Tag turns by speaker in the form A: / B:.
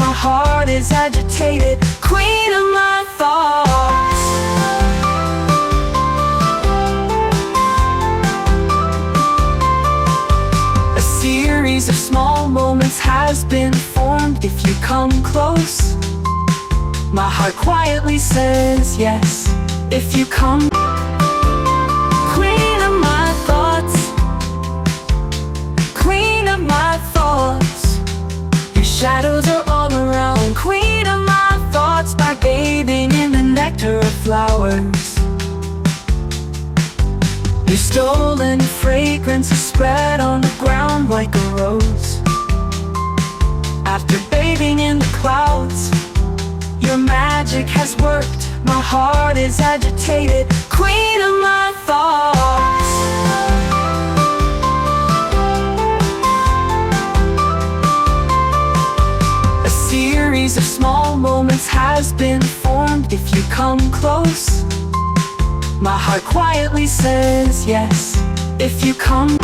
A: My heart is agitated, queen of my thoughts. A series of small moments has been formed. If you come close, my heart quietly says yes. If you come, queen of my thoughts, queen of my thoughts. Your shadows are all around, queen of my thoughts. By bathing in the nectar of flowers, your stolen fragrance is spread on the ground like a rose. After bathing in the clouds, your magic has worked. My heart is agitated, queen of my thoughts. A series of small moments has been formed. If you come close, my heart quietly says yes. If you come